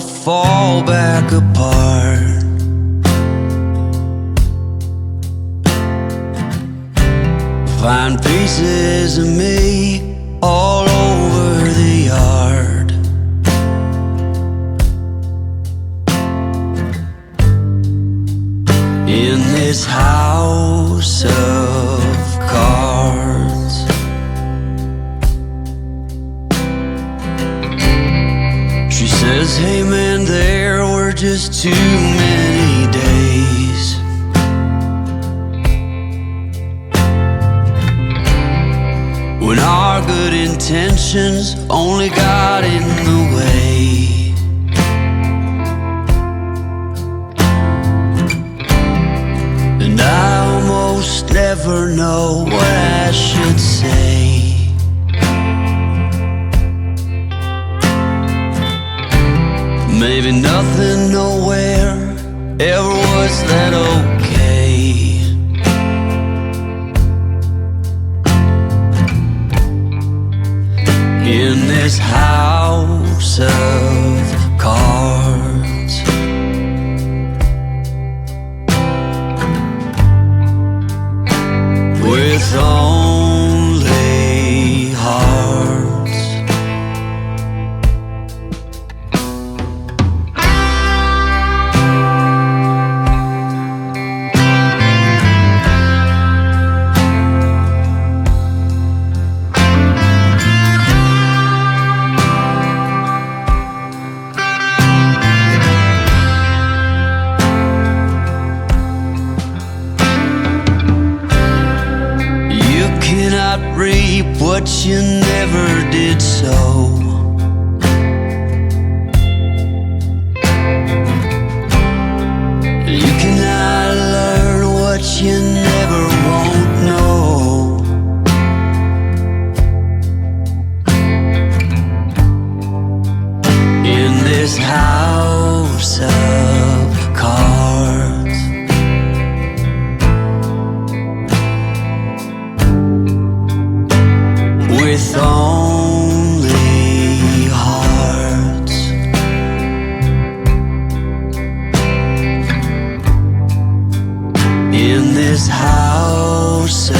fall back apart. Find pieces of me all over the yard. In this house of cards, she says, hey man, there were just too many days. When our good intentions only got in the way. And I almost never know what I should say. Maybe nothing nowhere ever was that okay. In this house of cards, with only hearts. Reap what you never did sow. You cannot learn what you never won't know. In this house of cards, with only hearts. In this house